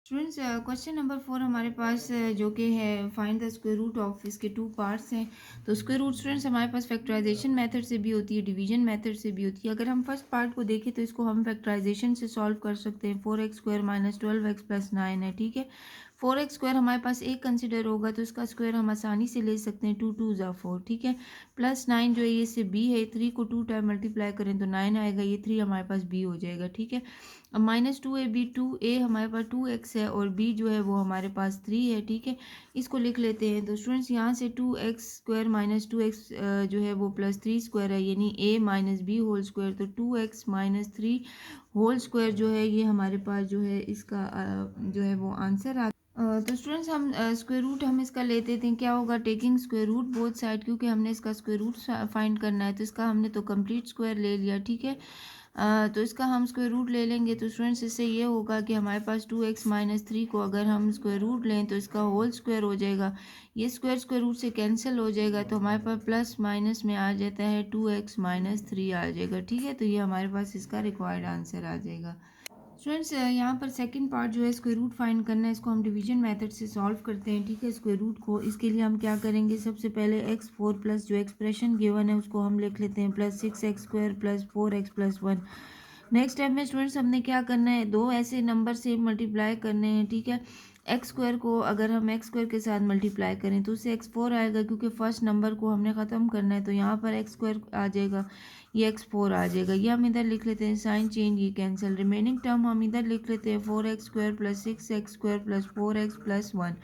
Students question number 4 हमारे पास जो कि है find the square root of इसके टू पार्ट्स हैं। तो स्क्वायर रूट स्टूडेंट्स हमारे पास फैक्टराइजेशन मेथड से भी होती है, डिवीजन मेथड से भी होती है। अगर हम फर्स्ट पार्ट को देखें तो इसको हम फैक्टराइजेशन से सॉल्व कर सकते हैं। 4x² माइनस 12x प्लस 9 है, ठीक है। 4x² हमारे पास एक कंसिडर होगा तो इसका स्क्वायर हम आसानी से ले सकते हैं, 2 2 ज़ा 4, ठीक है। प्लस 9 जो है ये से b है, 3 को 2 टाइम मल्टीप्लाई करें तो 9 आएगा, ये 3 हमारे पास b हो जाएगा, ठीक है। अब माइनस 2ab, 2a हमारे पास 2x है और b जो है वो हमारे पास 3 है, ठीक है। इसको लिख लेते हैं। तो स्टूडेंट्स यहाँ से 2x² माइनस 2x जो है वो प्लस 3 स्क्वायर है, यानी a minus B whole square. तो 2x माइनस 3 होल स्क्वायर जो है ये हमारे पास जो है इसका जो है वो आंसर आ तो स्टूडेंट्स हम स्क्वायर रूट हम इसका लेते थे, क्या होगा, taking square root both side, क्योंकि हमने इसका स्क्वायर रूट फाइंड करना है। तो इसका हमने तो कंप्लीट स्क्वायर ले लिया, ठीक है। तो इसका हम स्क्वायर रूट ले लेंगे। तो स्टूडेंट्स इससे ये होगा कि हमारे पास 2x माइनस 3 को अगर हम स्क्वायर रूट लें तो इसका होल स्क्वायर हो जाएगा। ये स्क्वायर स्क्वायर रूट से कैंसिल हो जाएगा तो हमारे पास प्लस माइनस में आ जाता है 2x माइनस 3 आ जाएगा, ठीक है। तो ये हमारे पास इसका रिक्वायर्ड आंसर आ जाएगा। स्टूडेंट्स यहाँ पर सेकंड पार्ट जो है स्क्वायर रूट फाइंड करना है, इसको हम डिवीजन मेथड से सॉल्व करते हैं, ठीक है। स्क्वायर रूट को इसके लिए हम क्या करेंगे, सबसे पहले x4 प्लस जो एक्सप्रेशन गिवन है उसको हम लिख लेते हैं plus 6x² plus 4x plus 1। Next step में स्टूडेंट्स हमने क्या करना है, दो ऐसे नंबर से मल्टीप्लाई करने हैं, ठीक है। एक्स स्क्वायर को अगर हम एक्स स्क्वायर के साथ मल्टीप्लाई करें तो उससे x4 आएगा, क्योंकि फर्स्ट नंबर को हमने ख़त्म करना है। तो यहाँ पर एक्स स्क्वायर आ जाएगा, ये x4 आ जाएगा, ये हम इधर लिख लेते हैं, साइन चेंज, ये कैंसिल। रिमेनिंग टर्म हम इधर लिख लेते हैं 4x² plus 6x² plus 4x plus 1,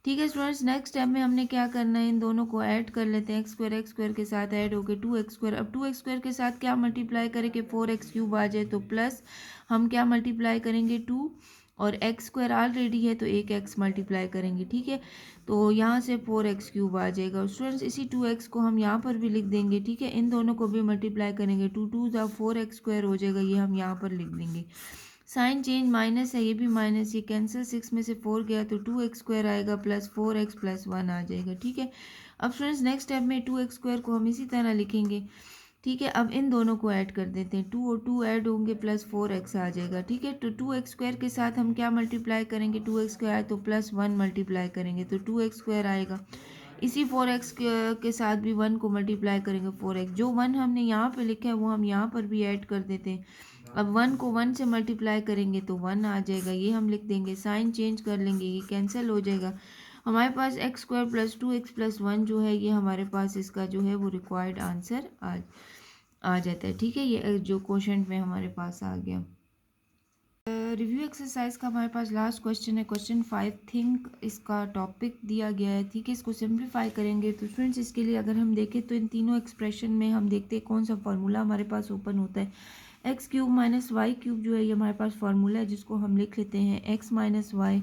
ठीक है। स्टूडेंट्स नेक्स्ट स्टेप में हमने क्या करना है, इन दोनों को ऐड कर लेते हैं। एक्स स्क्वायर के साथ ऐड हो गए 2x²। अब 2x² के साथ क्या मल्टीप्लाई करें कि 4x³ आ जाए, तो प्लस हम क्या मल्टीप्लाई करेंगे 2, और x² ऑलरेडी है तो एक x मल्टीप्लाई करेंगे, ठीक है। तो यहाँ से 4x³ आ जाएगा। स्टूडेंट्स इसी 2x को हम यहाँ पर भी लिख देंगे, ठीक है। इन दोनों को भी मल्टीप्लाई करेंगे, 2 2 ज़ा 4x² हो जाएगा, ये हम यहाँ पर लिख देंगे। साइन चेंज, माइनस है, ये भी माइनस, ये कैंसिल, 6 में से 4 गया तो 2x² आएगा प्लस 4x प्लस 1 आ जाएगा, ठीक है। अब फ्रेंड्स नेक्स्ट स्टेप में 2x² को हम इसी तरह लिखेंगे, ठीक है। अब इन दोनों को ऐड कर देते हैं, 2 और 2 ऐड होंगे प्लस 4x आ जाएगा, ठीक है। तो 2x² के साथ हम क्या मल्टीप्लाई करेंगे, 2x² तो प्लस 1 मल्टीप्लाई करेंगे तो 2x² आएगा। इसी 4x के साथ भी 1 को मल्टीप्लाई करेंगे 4x, जो 1 हमने यहाँ पे लिखा है वो हम यहाँ पर भी ऐड कर देते हैं। अब 1 को 1 से मल्टीप्लाई करेंगे तो 1 आ जाएगा, ये हम लिख देंगे, साइन चेंज कर लेंगे, ये कैंसिल हो जाएगा। हमारे पास x² प्लस 2x प्लस 1 जो है ये हमारे पास इसका जो है वो रिक्वायर्ड आंसर आ जाता है, ठीक है। ये जो क्वेश्चन में हमारे पास आ गया। रिव्यू एक्सरसाइज का हमारे पास लास्ट क्वेश्चन है, क्वेश्चन 5 थिंक, इसका टॉपिक दिया गया है, ठीक है। इसको सिंप्लीफाई करेंगे तो स्टूडेंट्स इसके लिए अगर हम देखें तो इन तीनों एक्सप्रेशन में हम देखते हैं कौन सा फार्मूला हमारे पास ओपन होता है। x³ माइनस y³ जो है ये हमारे पास फार्मूला है, जिसको हम लिख लेते हैं x माइनस वाई,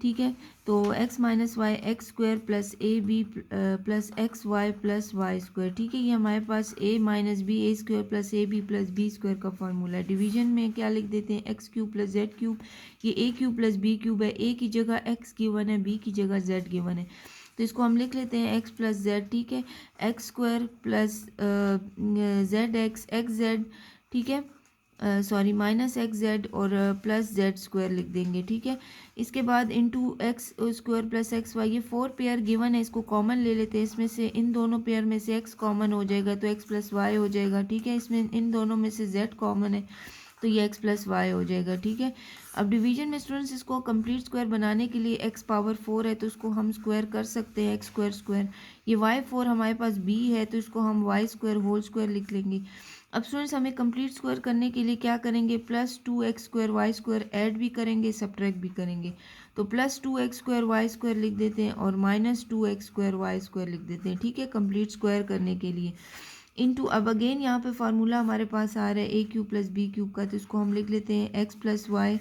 ठीक है। तो x minus Y x² plus A B plus X Y plus Y square, ठीक है। ये हमारे पास a minus B a² plus A B plus B square का फॉर्मूला है। डिवीजन में क्या लिख देते हैं, x³ प्लस z³ ये a³ प्लस b³ है, a की जगह x गिवन है, b की जगह z गिवन है, तो इसको हम लिख लेते हैं x प्लस z, ठीक है। x² प्लस x z, ठीक है, सॉरी माइनस एक्स जेड और प्लस जेड स्क्वायर लिख देंगे, ठीक है। इसके बाद into X square plus X Y, ये 4 पेयर गिवन है, इसको कॉमन ले लेते हैं। इसमें से इन दोनों पेयर में से एक्स कॉमन हो जाएगा तो एक्स प्लस वाई हो जाएगा, ठीक है। इसमें इन दोनों में से जेड कॉमन है तो ये एक्स प्लस वाई हो जाएगा, ठीक है। अब डिवीजन में स्टूडेंट्स इसको कंप्लीट स्क्वायर बनाने के लिए एक्स पावर 4 है तो इसको हम स्क्वायर कर सकते हैं, एक्स स्क्वायर स्क्वायर। ये वाई 4 हमारे पास बी है तो इसको हम वाई स्क्वायर होल स्क्वायर लिख लेंगे। अब स्टूडेंट्स हमें कंप्लीट स्क्वायर करने के लिए क्या करेंगे, plus 2x² Y square add भी करेंगे, सब्ट्रैक्ट भी करेंगे। तो प्लस 2x² वाई स्क्वायर लिख देते हैं और माइनस 2x² वाई स्क्वायर लिख देते हैं, ठीक है, कंप्लीट स्क्वायर करने के लिए। इनटू, अब अगेन यहाँ पे फार्मूला हमारे पास आ रहा है a³ प्लस b³ का, तो इसको हम लिख लेते हैं x plus Y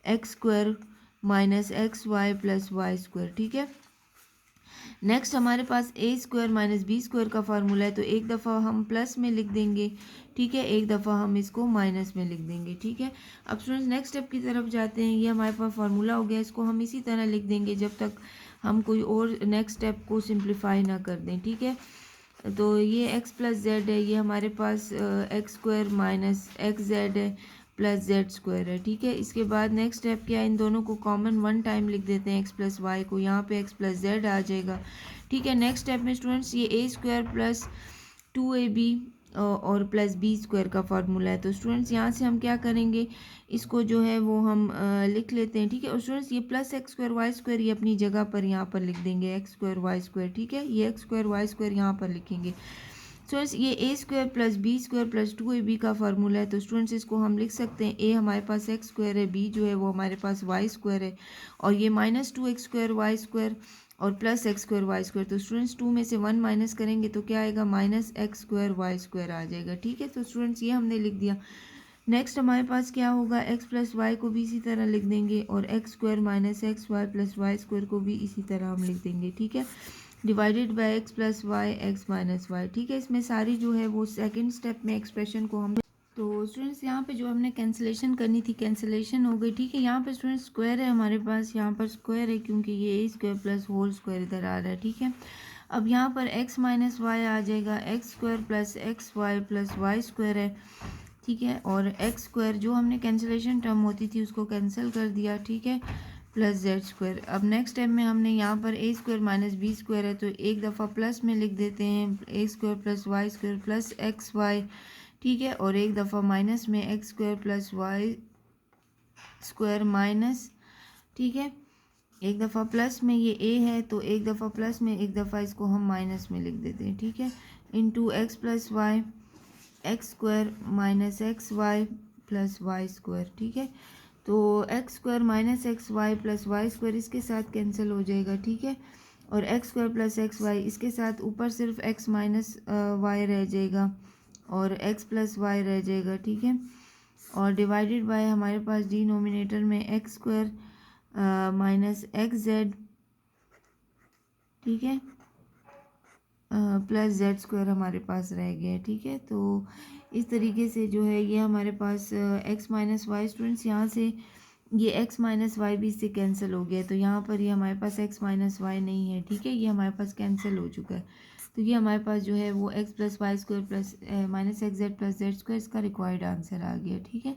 X square minus X Y plus Y square, ठीक है। नेक्स्ट हमारे पास a² माइनस बी स्क्वायर का फार्मूला है, तो एक दफ़ा हम प्लस में लिख देंगे, ठीक है, एक दफ़ा हम इसको माइनस में लिख देंगे, ठीक है। अब स्टूडेंट्स नेक्स्ट स्टेप की तरफ जाते हैं। ये हमारे पास फार्मूला हो गया, इसको हम इसी तरह लिख देंगे जब तक हम कोई और नेक्स्ट स्टेप को सिंप्लीफाई ना कर दें, ठीक है। तो ये x प्लस जेड है, ये हमारे पास x² माइनस एक्स जेड है प्लस जेड स्क्वायर है, ठीक है। इसके बाद नेक्स्ट स्टेप क्या है, इन दोनों को कॉमन वन टाइम लिख देते हैं एक्स प्लस वाई को, यहाँ पे एक्स प्लस जेड आ जाएगा, ठीक है। नेक्स्ट स्टेप में स्टूडेंट्स ये ए स्क्वायर प्लस 2ab और प्लस बी स्क्वायर का फार्मूला है। तो स्टूडेंट्स यहाँ से हम क्या करेंगे, इसको जो है वो हम लिख लेते हैं, ठीक है। और स्टूडेंट्स ये plus X square Y square ये अपनी जगह पर यहाँ पर लिख देंगे, एक्स स्क्वायर वाई स्क्वायर, ठीक है। ये एक्स स्क्वायर वाई स्क्वायर यहाँ पर लिखेंगे। स्टूडेंट्स ये A square plus B square plus 2ab का फार्मूला है। तो स्टूडेंट्स इसको हम लिख सकते हैं, ए हमारे पास एक्स स्क्वायर है, बी जो है वो हमारे पास वाई स्क्वायर है, और ये minus 2x square Y square और plus X square Y square. तो स्टूडेंट्स 2 में से 1 माइनस करेंगे तो क्या आएगा, minus X square Y square आ जाएगा, ठीक है। तो स्टूडेंट्स ये हमने लिख दिया। नेक्स्ट हमारे पास क्या होगा, एक्स प्लस वाई को भी इसी तरह लिख देंगे, और X square minus X Y plus Y square को भी इसी तरह हम लिख देंगे, ठीक है। Divided by X plus Y X minus Y, ठीक है। इसमें सारी जो है वो सेकेंड स्टेप में एक्सप्रेशन को हम, तो स्टूडेंट्स यहाँ पे जो हमने कैंसिलेशन करनी थी कैंसिलेशन हो गई, ठीक है। यहाँ पे स्टूडेंट्स स्क्वायर है हमारे पास, यहाँ पर स्क्वायर है क्योंकि ये A square plus whole square इधर आ रहा है, ठीक है। अब यहाँ पर x माइनस वाई आ जाएगा, X square plus X Y plus Y square है, ठीक है। और एक्स स्क्वायर जो हमने कैंसिलेशन टर्म होती थी उसको कैंसिल कर दिया, ठीक है, प्लस जेड स्क्वायर। अब नेक्स्ट स्टेप में हमने यहाँ पर A square minus B square है तो एक दफ़ा प्लस में लिख देते हैं, A square plus Y square plus X Y, ठीक है। और एक दफ़ा माइनस में X square plus Y square minus, ठीक है। एक दफ़ा प्लस में ये ए है तो एक दफ़ा प्लस में एक दफ़ा इसको हम माइनस में लिख देते हैं, ठीक है। Into X plus Y X square minus X Y plus Y square, ठीक है। तो X square minus X Y plus Y square इसके साथ कैंसिल हो जाएगा, ठीक है। और X square plus X Y इसके साथ ऊपर सिर्फ एक्स माइनस वाई रह जाएगा और एक्स प्लस वाई रह जाएगा, ठीक है। और डिवाइडेड बाय हमारे पास डिनोमिनेटर में X square minus X Z, ठीक है, प्लस जेड स्क्वायर हमारे पास रह गया, ठीक है। तो इस तरीके से जो है ये हमारे पास एक्स माइनस वाई, स्टूडेंट्स यहाँ से ये एक्स माइनस वाई भी इससे कैंसिल हो गया, तो यहाँ पर ये हमारे पास एक्स माइनस वाई नहीं है, ठीक है, ये हमारे पास कैंसिल हो चुका है। तो ये हमारे पास जो है वो X plus Y square plus minus X Z plus Z square इसका रिक्वायर्ड आंसर आ गया, ठीक है।